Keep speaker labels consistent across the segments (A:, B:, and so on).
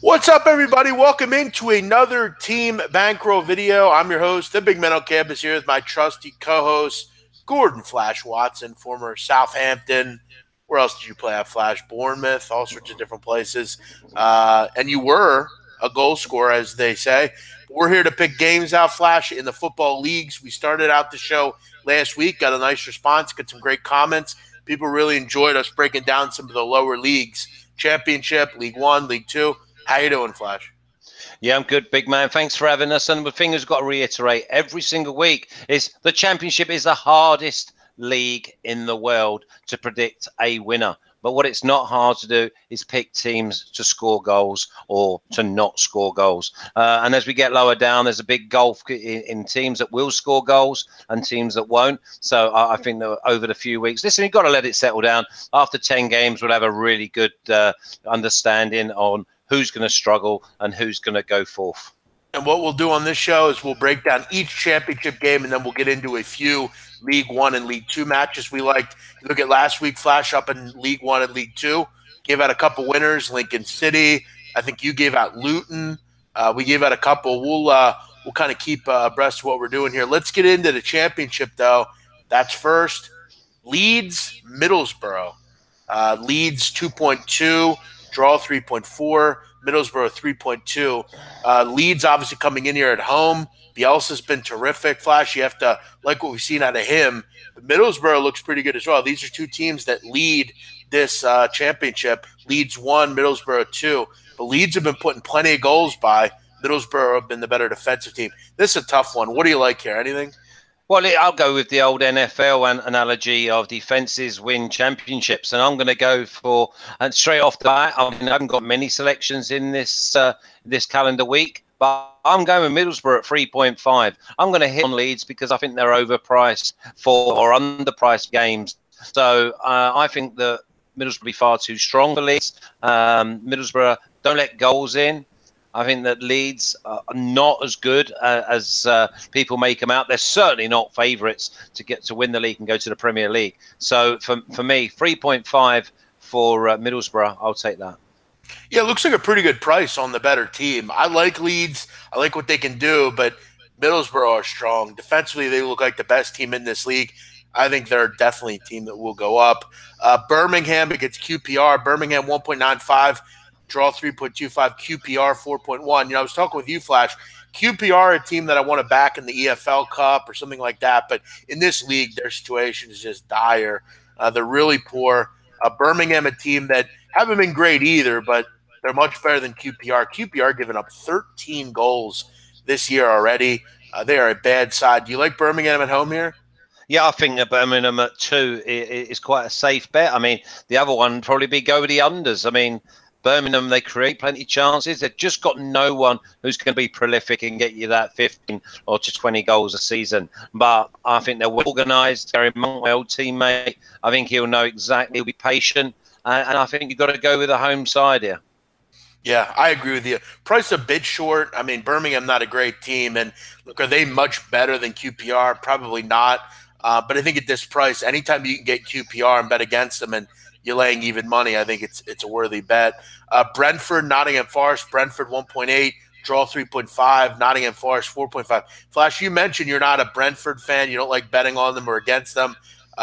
A: What's up, everybody? Welcome into another Team Bankroll video. I'm your host, the Big Man on Campus, here with my trusty co-host, Gordon Flash Watson, former Southampton. Where else did you play at, Flash? Bournemouth, all sorts of different places. And you were a goal scorer, as they say. We're here to pick games out, Flash, in the football leagues. We started out the show last week, got a nice response, got some great comments. People really enjoyed us breaking down some of the lower leagues. Championship, League One, League Two. How you doing, Flash?
B: Yeah, I'm good, big man. Thanks for having us. And the thing has got to reiterate every single week is the Championship is the hardest league in the world to predict a winner. But what it's not hard to do is pick teams to score goals or to not score goals. And as we get lower down, there's a big gulf in teams that will score goals and teams that won't. So I think that over the few weeks, listen, you've got to let it settle down. After 10 games, we'll have a really good understanding on who's going to struggle and who's going to go forth.
A: And what we'll do on this show is we'll break down each championship game, and then we'll get into a few League One and League Two matches we liked. Look at last week, Flash, up in League One and League Two. Gave out a couple winners, Lincoln City. I think you gave out Luton. We gave out a couple. We'll kind of keep abreast of what we're doing here. Let's get into the championship, though. That's first. Leeds Middlesbrough. Leeds 2.2, draw 3.4. Middlesbrough 3.2. Leeds obviously coming in here at home. Bielsa's been terrific. Flash, you have to like what we've seen out of him. But Middlesbrough looks pretty good as well. These are two teams that lead this championship. Leeds 1, Middlesbrough 2. But Leeds have been putting plenty of goals by. Middlesbrough have been the better defensive team. This is a tough one. What do you like here? Anything?
B: Well, I'll go with the old NFL analogy of defenses win championships, and I'm going to go for, and straight off the bat, I haven't got many selections in this this calendar week, but I'm going with Middlesbrough at 3.5. I'm going to hit on Leeds because I think they're overpriced or underpriced games. So I think that Middlesbrough will be far too strong for Leeds. Middlesbrough don't let goals in. I think that Leeds are not as good as people make them out. They're certainly not favourites to get to win the league and go to the Premier League. So for me, 3.5 for Middlesbrough, I'll take that.
A: Yeah, it looks like a pretty good price on the better team. I like Leeds. I like what they can do, but Middlesbrough are strong. Defensively, they look like the best team in this league. I think they're definitely a team that will go up. Birmingham against QPR. Birmingham 1.95. Draw 3.25, QPR 4.1. I was talking with you, Flash. QPR, a team that I want to back in the EFL Cup or something like that. But in this league, their situation is just dire. They're really poor. Birmingham, a team that haven't been great either, but they're much better than QPR. QPR giving up 13 goals this year already. They are a bad side. Do you like Birmingham at home here?
B: Yeah, I think that Birmingham at 2 is quite a safe bet. I mean, the other one would probably be go with the unders. I mean, Birmingham, they create plenty of chances. They've just got no one who's going to be prolific and get you that 15 or to 20 goals a season. But I think they're well organised. Gary Monk, my old teammate, I think he'll know exactly. He'll be patient. And I think you've got to go with the home side here.
A: Yeah, I agree with you. Price a bit short. I mean, Birmingham, not a great team. And look, are they much better than QPR? Probably not. But I think at this price, anytime you can get QPR and bet against them and you're laying even money, I think it's a worthy bet. Brentford, Nottingham Forest. Brentford 1.8, draw 3.5. Nottingham Forest 4.5. Flash, you mentioned you're not a Brentford fan. You don't like betting on them or against them.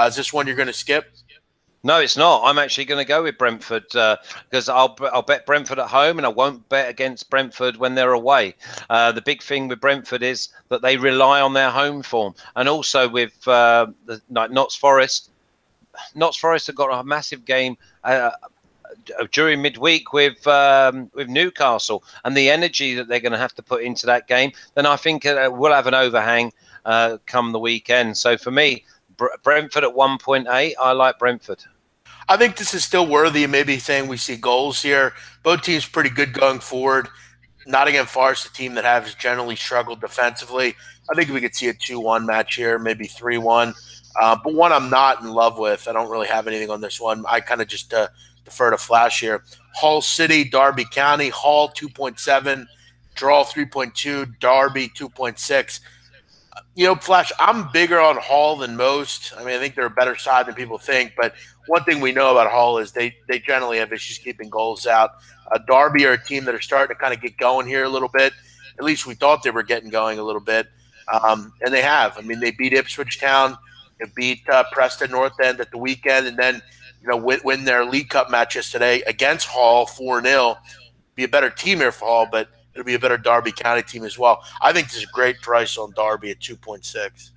A: Is this one you're going to skip?
B: No, it's not. I'm actually going to go with Brentford because I'll bet Brentford at home and I won't bet against Brentford when they're away. The big thing with Brentford is that they rely on their home form, and also with Notts Forest. Notts Forest have got a massive game during midweek with Newcastle, and the energy that they're going to have to put into that game, then I think we'll have an overhang come the weekend. So for me, Brentford at 1.8, I like Brentford.
A: I think this is still worthy of maybe saying we see goals here. Both teams pretty good going forward. Nottingham Forest, a team that has generally struggled defensively. I think we could see a 2-1 match here, maybe 3-1. But one I'm not in love with. I don't really have anything on this one. I kind of just defer to Flash here. Hull City, Derby County. Hull 2.7, draw 3.2, Derby 2.6. Flash, I'm bigger on Hull than most. I mean, I think they're a better side than people think. But one thing we know about Hull is they generally have issues keeping goals out. Derby are a team that are starting to kind of get going here a little bit. At least we thought they were getting going a little bit, and they have. I mean, they beat Ipswich Town, they beat Preston North End at the weekend, and then win their League Cup matches today against Hull 4-0. Be a better team here for Hull, but it'll be a better Derby County team as well. I think there's a great price on Derby at 2.6.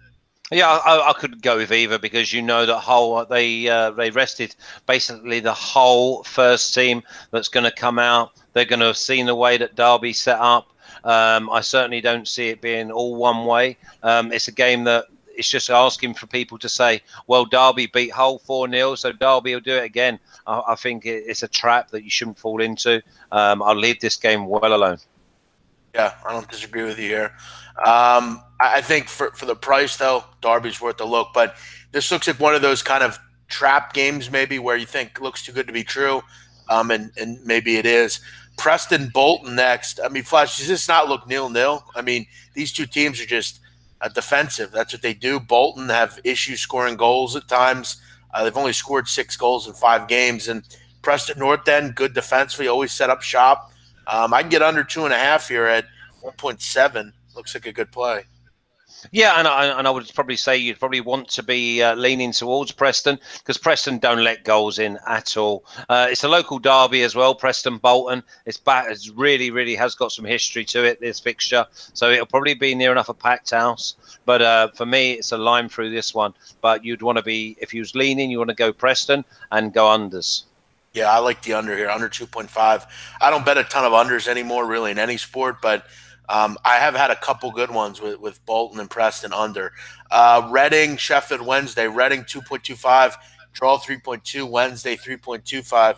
B: Yeah, I could go with either because that Hull they rested basically the whole first team that's going to come out. They're going to have seen the way that Derby set up. I certainly don't see it being all one way. It's a game that it's just asking for people to say, well, Derby beat Hull 4-0, so Derby will do it again. I think it's a trap that you shouldn't fall into. I'll leave this game well alone.
A: Yeah, I don't disagree with you here. I think for the price, though, Derby's worth a look. But this looks like one of those kind of trap games maybe where you think looks too good to be true, and maybe it is. Preston Bolton next. I mean, Flash, does this not look 0-0? I mean, these two teams are just defensive. That's what they do. Bolton have issues scoring goals at times. They've only scored 6 goals in 5 games. And Preston North End, good defensively, always set up shop. I can get under 2.5 here at 1.7. Looks like a good play.
B: Yeah, and I would probably say you'd probably want to be leaning towards Preston because Preston don't let goals in at all. It's a local derby as well, Preston Bolton. It's really has got some history to it, this fixture. So it'll probably be near enough a packed house. But for me, it's a line through this one. But you'd want to be, if you was leaning, you want to go Preston and go unders.
A: Yeah, I like the under here, under 2.5. I don't bet a ton of unders anymore, really, in any sport, but I have had a couple good ones with Bolton and Preston under. Reading, Sheffield Wednesday. Reading 2.25, draw 3.2, Wednesday 3.25.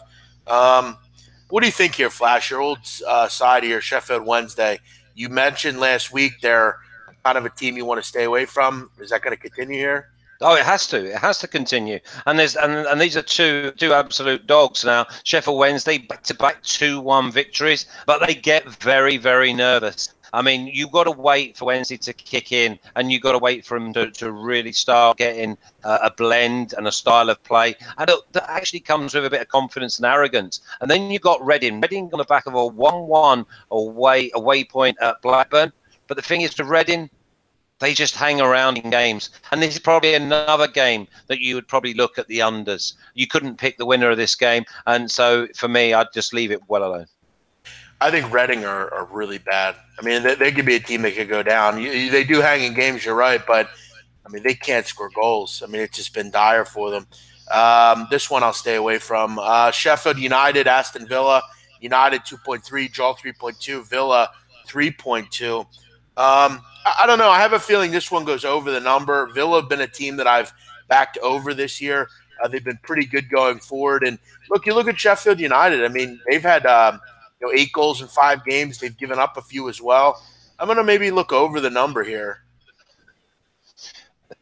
A: What do you think here, Flash? Your old side here, Sheffield Wednesday. You mentioned last week they're kind of a team you want to stay away from. Is that going to continue here?
B: Oh, it has to. It has to continue. And these are two absolute dogs now. Sheffield Wednesday back-to-back 2-1 victories, but they get very, very nervous. I mean, you've got to wait for Wednesday to kick in, and you've got to wait for them to really start getting a blend and a style of play. And that actually comes with a bit of confidence and arrogance. And then you've got Reading. Reading on the back of a 1-1 away point at Blackburn. But the thing is, for Reading, they just hang around in games. And this is probably another game that you would probably look at the unders. You couldn't pick the winner of this game. And so, for me, I'd just leave it well alone.
A: I think Reading are really bad. I mean, they could be a team that could go down. They do hang in games, you're right, but, I mean, they can't score goals. I mean, it's just been dire for them. This one I'll stay away from. Sheffield United, Aston Villa. United 2.3, draw 3.2, Villa 3.2. I don't know. I have a feeling this one goes over the number. Villa have been a team that I've backed over this year. They've been pretty good going forward. And, look, you look at Sheffield United. I mean, they've had 8 goals in 5 games. They've given up a few as well. I'm going to maybe look over the number here.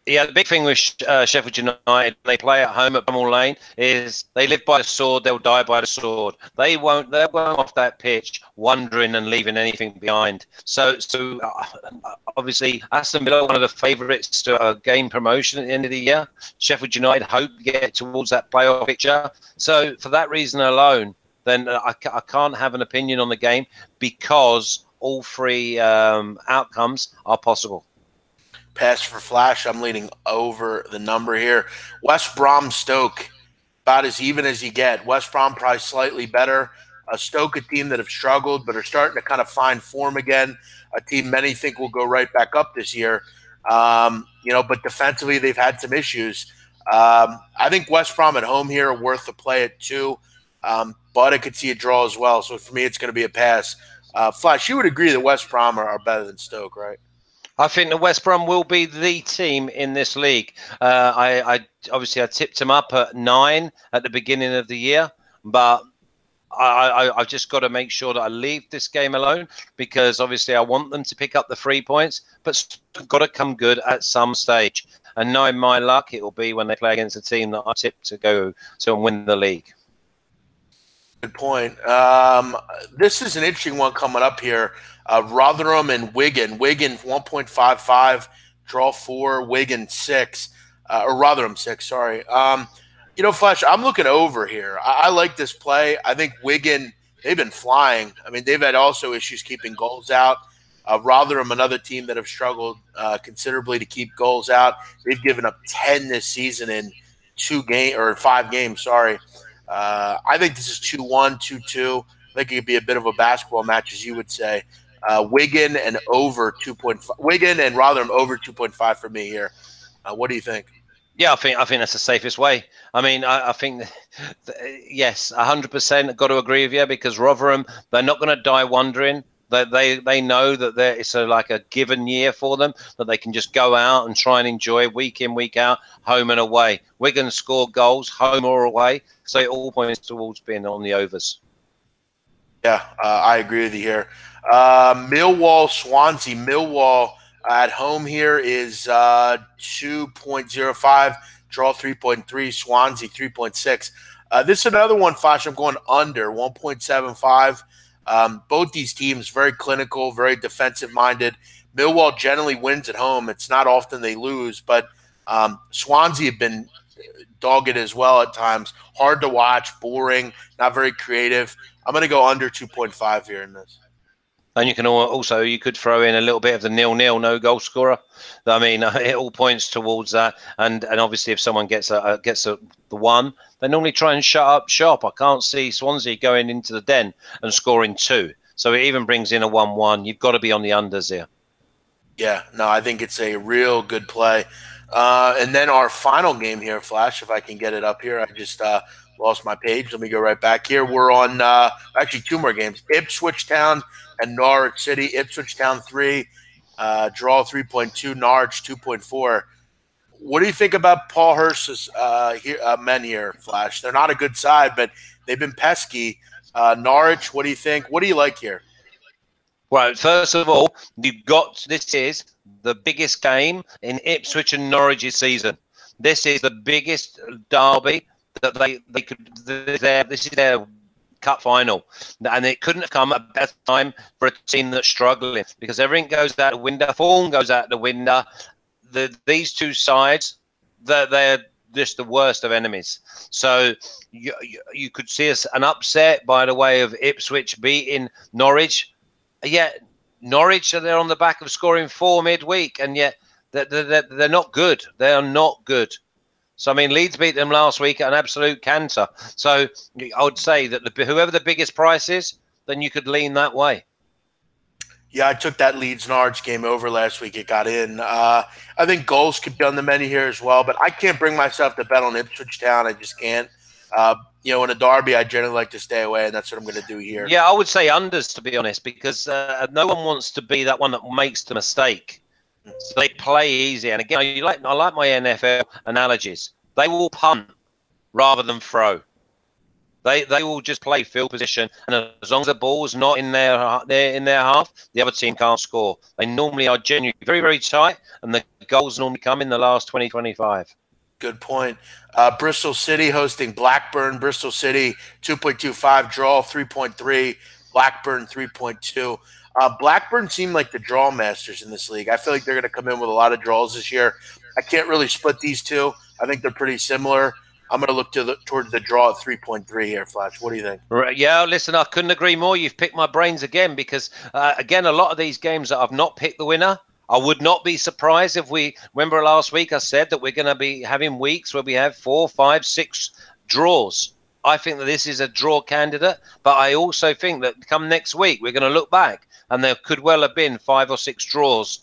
B: Yeah, the big thing with Sheffield United, they play at home at Bramall Lane, is they live by the sword, they'll die by the sword. They're going off that pitch wondering and leaving anything behind. So obviously, Aston Villa, one of the favourites to gain promotion at the end of the year. Sheffield United hope to get towards that playoff picture. So for that reason alone, then I can't have an opinion on the game because all 3 outcomes are possible.
A: Pass for Flash. I'm leaning over the number here. West Brom Stoke, about as even as you get. West Brom probably slightly better. Stoke, a team that have struggled but are starting to kind of find form again. A team many think will go right back up this year. But defensively they've had some issues. I think West Brom at home here are worth the play at 2. But I could see a draw as well. So for me, it's going to be a pass. Flash, you would agree that West Brom are better than Stoke, right?
B: I think the West Brom will be the team in this league. I tipped them up at 9 at the beginning of the year, but I've just got to make sure that I leave this game alone because obviously I want them to pick up the 3 points, but it's got to come good at some stage. And knowing my luck, it will be when they play against a team that I tipped to go to and win the league.
A: Good point. This is an interesting one coming up here. Rotherham and Wigan. Wigan 1.55, draw 4, Wigan 6, or Rotherham 6, sorry. Flash, I'm looking over here. I like this play. I think Wigan, they've been flying. I mean, they've had also issues keeping goals out. Rotherham, another team that have struggled considerably to keep goals out. They've given up 10 this season in 5 games. Sorry. I think this is 2-1, 2-2. I think it could be a bit of a basketball match, as you would say. Wigan and over 2.5. Wigan and Rotherham over 2.5 for me here. What do you think?
B: Yeah, I think that's the safest way. I mean, I think, yes, 100%. Got to agree with you, because Rotherham, they're not going to die wondering. They know that it's like a given year for them, that they can just go out and try and enjoy week in, week out, home and away. Wigan score goals, home or away, so it all points towards being on the overs.
A: Yeah, I agree with you here. Millwall, Swansea. Millwall at home here is 2.05, draw 3.3, Swansea 3.6. This is another one, Flash. I'm going under 1.75. Both these teams very clinical, very defensive-minded. Millwall generally wins at home. It's not often they lose, but Swansea have been dogged as well at times. Hard to watch, boring, not very creative. I'm going to go under 2.5 here in this.
B: And you can also, you could throw in a little bit of the 0-0, no goal scorer. I mean, it all points towards that. And obviously, if someone gets the one, they normally try and shut up shop. I can't see Swansea going into the den and scoring 2. So it even brings in a 1-1. You've got to be on the unders here.
A: Yeah, no, I think it's a real good play. And then our final game here, Flash, if I can get it up here. I just lost my page. Let me go right back here. We're on actually 2 more games. Ipswich Town and Norwich City. Ipswich Town 3, draw 3.2, Norwich 2.4. What do you think about Paul Hurst's men here, Flash? They're not a good side, but they've been pesky. Norwich, what do you think? What do you like here?
B: Well, first of all, this is the biggest game in Ipswich and Norwich's season. This is the biggest derby that they could. This is their cup final, and it couldn't have come at a better time for a team that's struggling, because everything goes out the window, form goes out the window. These two sides, they're just the worst of enemies. So you could see an upset by the way of Ipswich beating Norwich. Yet Norwich, they're on the back of scoring 4 midweek, and yet they're not good. They are not good. So, I mean, Leeds beat them last week at an absolute canter. So I would say that whoever the biggest price is, then you could lean that way.
A: Yeah, I took that Leeds Norwich game over last week. It got in. I think goals could be on the menu here as well, but I can't bring myself to bet on Ipswich Town. I just can't. In a derby, I generally like to stay away, and that's what I'm going to do here.
B: Yeah, I would say unders, to be honest, because no one wants to be that one that makes the mistake. So they play easy. And again, I like my NFL analogies. They will punt rather than throw. They will just play field position, and as long as the ball's not in their half, the other team can't score. They normally are genuinely very, very tight, and the goals normally come in the last 20-25.
A: Good point. Bristol City hosting Blackburn. Bristol City 2.25, draw 3.3, Blackburn 3.2. Blackburn seem like the draw masters in this league. I feel like they're going to come in with a lot of draws this year. I can't really split these two. I think they're pretty similar. I'm going to look towards the draw at 3.3 here, Flash. What do you think?
B: Right, yeah, listen, I couldn't agree more. You've picked my brains again, because, again, a lot of these games that I've not picked the winner, I would not be surprised if remember last week I said that we're going to be having weeks where we have 4, 5, 6 draws. I think that this is a draw candidate, but I also think that come next week, we're going to look back and there could well have been 5 or 6 draws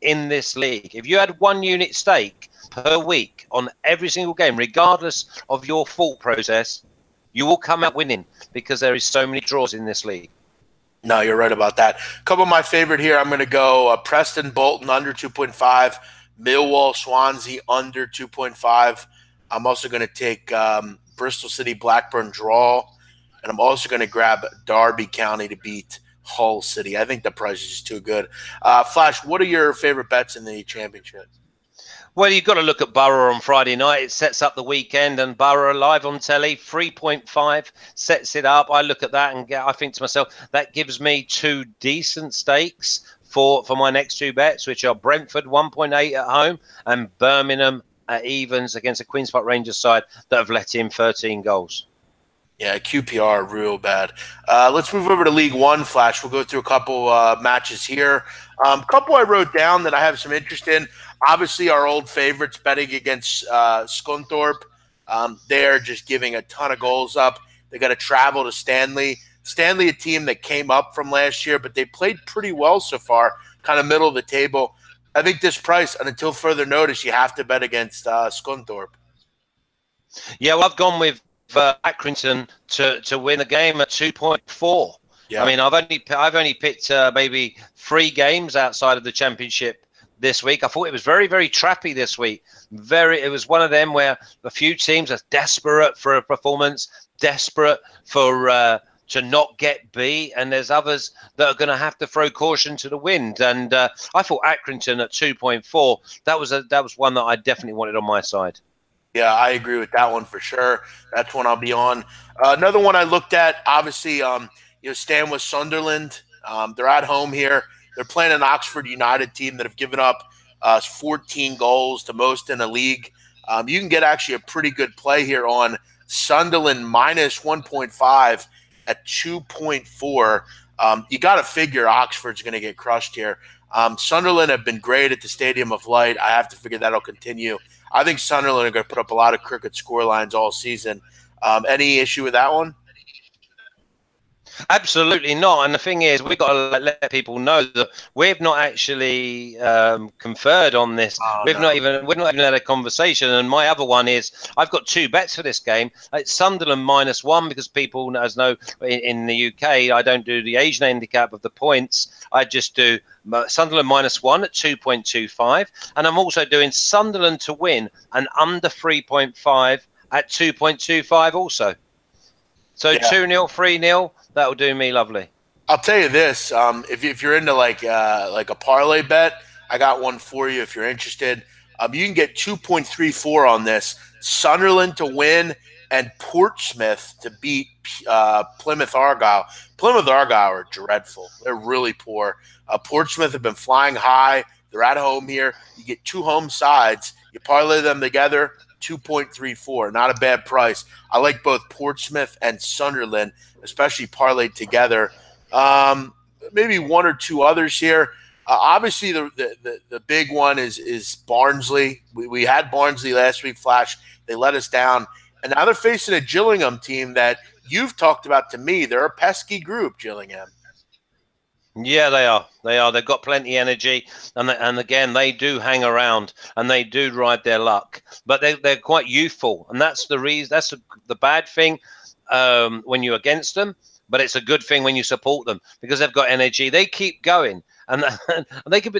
B: in this league. If you had 1 unit stake per week on every single game, regardless of your thought process, you will come out winning, because there is so many draws in this league.
A: No, you're right about that. A couple of my favorite here. I'm going to go Preston Bolton under 2.5, Millwall Swansea under 2.5. I'm also going to take Bristol City Blackburn draw, and I'm also going to grab Derby County to beat Hull City. I think the price is just too good. Flash, what are your favorite bets in the championship?
B: Well, you've got to look at Borough on Friday night. It sets up the weekend, and Borough live on telly, 3.5, sets it up. I look at that and I think to myself, that gives me 2 decent stakes for my next 2 bets, which are Brentford 1.8 at home and Birmingham at evens against a Queen's Park Rangers side that have let in 13 goals.
A: Yeah, QPR real bad. Let's move over to League One, Flash. We'll go through a couple matches here. Couple I wrote down that I have some interest in. Obviously, our old favorites betting against Scunthorpe. They're just giving a ton of goals up. They got to travel to Stanley. Stanley, a team that came up from last year, but they played pretty well so far, kind of middle of the table. I think this price, and until further notice, you have to bet against Scunthorpe.
B: Yeah, well, I've gone with Accrington to win the game at 2.4. Yeah. I mean, I've only picked maybe 3 games outside of the Championship this week. I thought it was very, very trappy this week. It was one of them where a few teams are desperate for a performance, desperate for to not get B, and there's others that are going to have to throw caution to the wind. And I thought Accrington at 2.4. That was one that I definitely wanted on my side.
A: Yeah, I agree with that one for sure. That's one I'll be on. Another one I looked at, obviously, Stan with Sunderland. They're at home here. They're playing an Oxford United team that have given up 14 goals, the most in the league. You can get actually a pretty good play here on Sunderland minus 1.5 at 2.4. You got to figure Oxford's going to get crushed here. Sunderland have been great at the Stadium of Light. I have to figure that'll continue. I think Sunderland are going to put up a lot of crooked score lines all season. Any issue with that one?
B: Absolutely not. And the thing is, we've got to let people know that we've not actually conferred on this. We've not even had a conversation. And my other one is, I've got 2 bets for this game. It's Sunderland -1 because people know in the UK, I don't do the Asian handicap of the points. I just do Sunderland -1 at 2.25, and I'm also doing Sunderland to win and under 3.5 at 2.25 also. So 2-0, 3-0. That'll do me lovely.
A: I'll tell you this: if you're into like a parlay bet, I got one for you. If you're interested, you can get 2.34 on this. Sunderland to win and Portsmouth to beat Plymouth Argyle. Plymouth Argyle are dreadful. They're really poor. Portsmouth have been flying high. They're at home here. You get 2 home sides. You parlay them together, 2.34. Not a bad price. I like both Portsmouth and Sunderland, especially parlayed together. Maybe 1 or 2 others here. Obviously, the big one is Barnsley. We had Barnsley last week, Flash. They let us down. And now they're facing a Gillingham team that you've talked about to me. They're a pesky group, Gillingham.
B: Yeah, they are. They've got plenty of energy, and again, they do hang around and they do ride their luck. But they're quite youthful, and that's the reason. That's the bad thing when you're against them. But it's a good thing when you support them because they've got energy. They keep going, and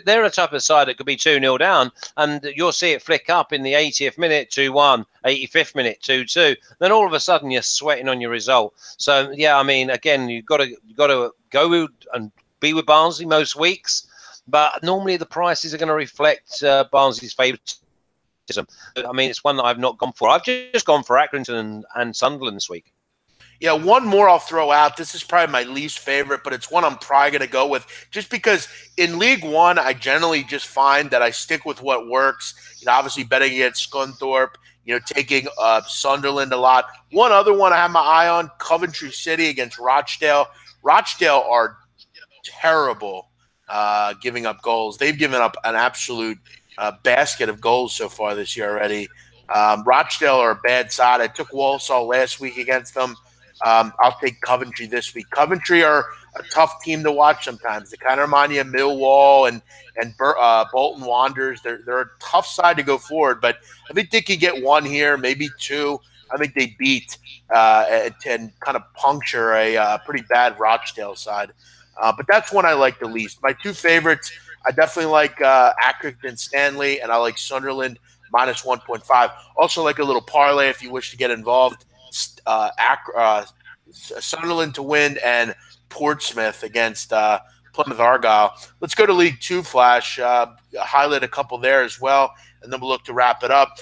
B: they're a type of side that could be 2-0 down, and you'll see it flick up in the 80th minute, 2-1, 85th minute, 2-2. Then all of a sudden you're sweating on your result. So yeah, I mean, again, you've got to go and be with Barnsley most weeks, but normally the prices are going to reflect Barnsley's favouritism. I mean, it's one that I've not gone for. I've just gone for Accrington and Sunderland this week.
A: Yeah, one more I'll throw out. This is probably my least favorite, but it's one I'm probably going to go with just because in League One, I generally just find that I stick with what works. Obviously betting against Scunthorpe, taking Sunderland a lot. One other one I have my eye on, Coventry City against Rochdale. Rochdale are terrible giving up goals. They've given up an absolute basket of goals so far this year already. Rochdale are a bad side. I took Walsall last week against them. I'll take Coventry this week. Coventry are a tough team to watch sometimes. They kind of remind you of Millwall and Bolton Wanderers. They're a tough side to go forward, but I think they can get 1 here, maybe 2. I think they beat and kind of puncture a pretty bad Rochdale side. But that's one I like the least. My 2 favorites, I definitely like Accrington Stanley, and I like Sunderland minus 1.5. Also like a little parlay if you wish to get involved. Sunderland to win and Portsmouth against Plymouth Argyle. Let's go to League 2, Flash. Highlight a couple there as well, and then we'll look to wrap it up.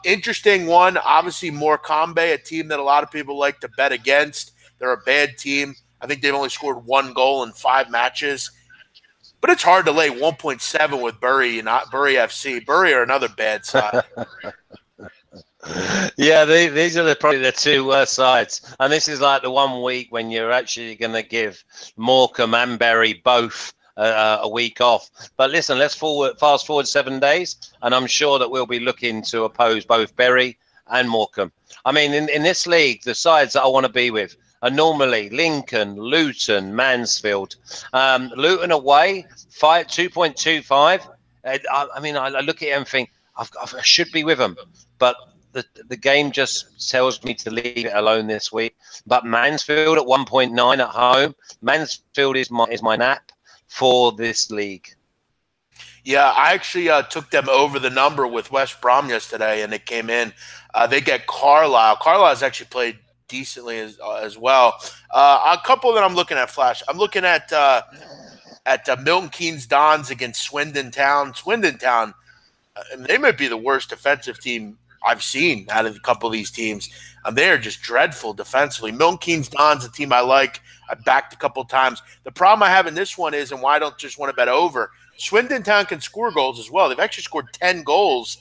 A: Interesting one, obviously Morecambe, a team that a lot of people like to bet against. They're a bad team. I think they've only scored 1 goal in 5 matches. But it's hard to lay 1.7 with Bury and not Bury FC. Bury are another bad side.
B: Yeah, these are probably the two worst sides. And this is like the one week when you're actually going to give Morecambe and Bury both a week off. But listen, let's fast forward 7 days, and I'm sure that we'll be looking to oppose both Bury and Morecambe. I mean, in this league, the sides that I want to be with are normally Lincoln, Luton, Mansfield. Luton away, 2.25. I mean, I look at it and think, I should be with them. But the game just tells me to leave it alone this week. But Mansfield at 1.9 at home. Mansfield is my nap for this league.
A: Yeah, I actually took them over the number with West Brom yesterday, and it came in. They get Carlisle. Carlisle's actually played decently as well. A couple that I'm looking at, Flash. I'm looking at Milton Keynes Dons against Swindon Town. Swindon Town, they might be the worst defensive team I've seen out of a couple of these teams. They are just dreadful defensively. Milton Keynes Dons, a team I like. I backed a couple of times. The problem I have in this one is, and why I don't just want to bet over, Swindon Town can score goals as well. They've actually scored 10 goals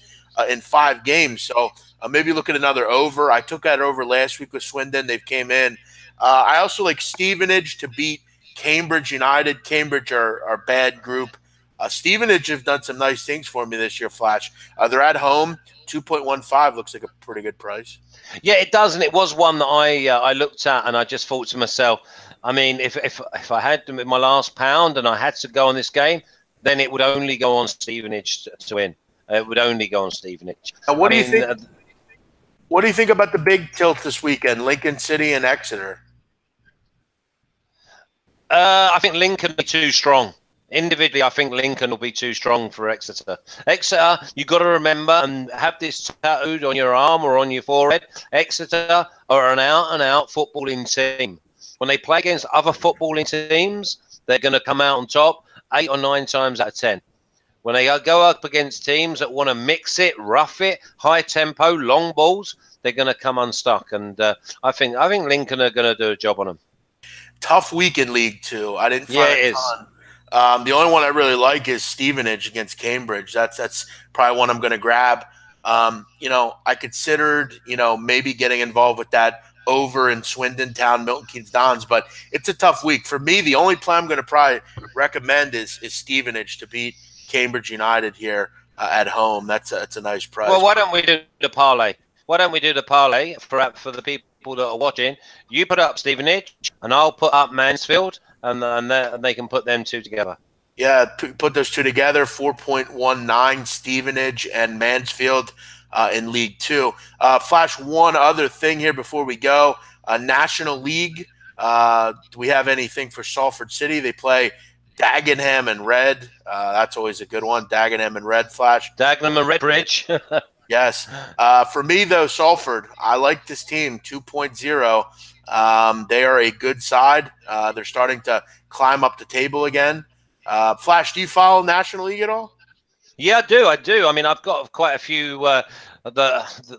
A: in 5 games. So maybe look at another over. I took that over last week with Swindon. They've came in. I also like Stevenage to beat Cambridge United. Cambridge are a bad group. Stevenage have done some nice things for me this year, Flash. They're at home. 2.15 looks like a pretty good price.
B: Yeah, it does, and it was one that I looked at, and I just thought to myself, I mean, if I had my last pound and I had to go on this game, then it would only go on Stevenage to win. It would only go on Stevenage.
A: What do you think? What do you think about the big tilt this weekend, Lincoln City and Exeter?
B: I think Lincoln will be too strong. Individually, I think Lincoln will be too strong for Exeter. Exeter, you've got to remember and have this tattooed on your arm or on your forehead. Exeter are an out-and-out footballing team. When they play against other footballing teams, they're going to come out on top 8 or 9 times out of 10. When they go up against teams that want to mix it, rough it, high tempo, long balls, they're going to come unstuck. And I think Lincoln are going to do a job on them.
A: Tough week in League Two. I didn't find a ton. The only one I really like is Stevenage against Cambridge. That's probably one I'm going to grab. I considered, maybe getting involved with that over in Swindon Town, Milton Keynes Dons, but it's a tough week. For me, the only play I'm going to probably recommend is Stevenage to beat Cambridge United here at home. That's a nice price.
B: Well, why don't we do the parlay? Why don't we do the parlay for the people that are watching? You put up Stevenage, and I'll put up Mansfield, and they can put them two together.
A: Yeah, put those two together, 4.19 Stevenage and Mansfield in League Two. Flash, one other thing here before we go. National League, do we have anything for Salford City? They play Dagenham and Red. That's always a good one, Dagenham and Red, Flash.
B: Dagenham and Redbridge.
A: Yes. For me, though, Salford, I like this team, 2.0. They are a good side. They're starting to climb up the table again. Flash, do you follow National League at all?
B: Yeah, I do. I mean, I've got quite a few.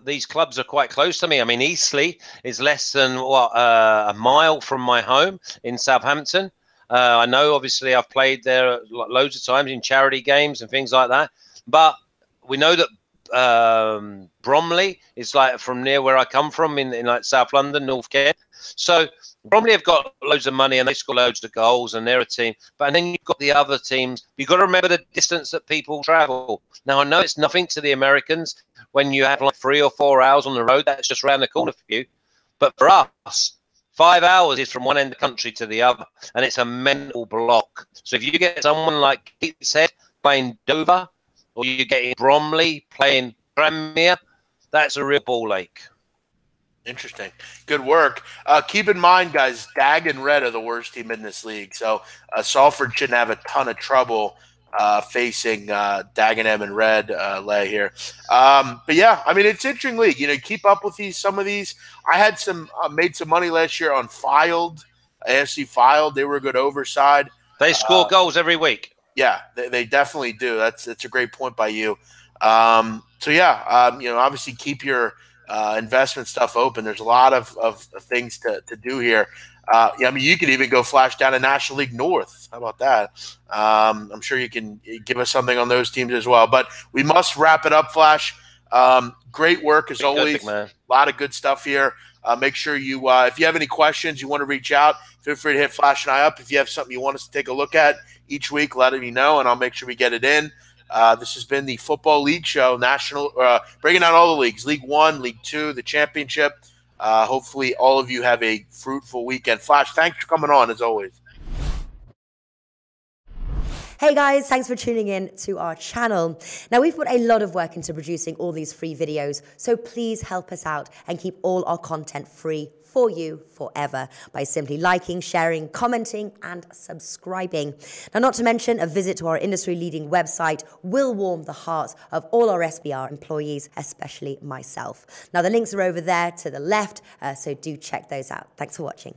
B: These clubs are quite close to me. I mean, Eastleigh is less than a mile from my home in Southampton. I know, obviously, I've played there loads of times in charity games and things like that. But we know that Bromley is like from near where I come from in like South London, North Kent. So Bromley have got loads of money and they score loads of goals and they're a team. But then you've got the other teams. You've got to remember the distance that people travel. Now, I know it's nothing to the Americans when you have like 3 or 4 hours on the road. That's just around the corner for you. But for us, 5 hours is from one end of the country to the other. And it's a mental block. So if you get someone like Gateshead playing Dover, or you get Bromley playing Tranmere, that's a real ball ache.
A: Interesting. Good work. Keep in mind, guys, Dag and Red are the worst team in this league. So Salford shouldn't have a ton of trouble facing Dagenham and Red lay here. But yeah, I mean, it's an interesting league. Keep up with some of these. I had made some money last year on Filed, AFC Filed. They were a good overside.
B: They score goals every week.
A: Yeah, they definitely do. That's a great point by you. Obviously keep your investment stuff open. There's a lot of things to do here. Yeah, I mean, you could even go Flash down to National League North. How about that? I'm sure you can give us something on those teams as well. But we must wrap it up, Flash. Great work as always.
B: Man.
A: A lot of good stuff here. Make sure you, if you have any questions, you want to reach out, feel free to hit Flash and I up. If you have something you want us to take a look at each week, let me know, and I'll make sure we get it in. This has been the Football League Show, breaking down all the leagues, League One, League Two, the Championship. Hopefully all of you have a fruitful weekend. Flash, thanks for coming on as always.
C: Hey guys, thanks for tuning in to our channel. Now, we've put a lot of work into producing all these free videos, so please help us out and keep all our content free for you forever by simply liking, sharing, commenting, and subscribing. Now, not to mention, a visit to our industry-leading website will warm the hearts of all our SBR employees, especially myself. Now, the links are over there to the left, so do check those out. Thanks for watching.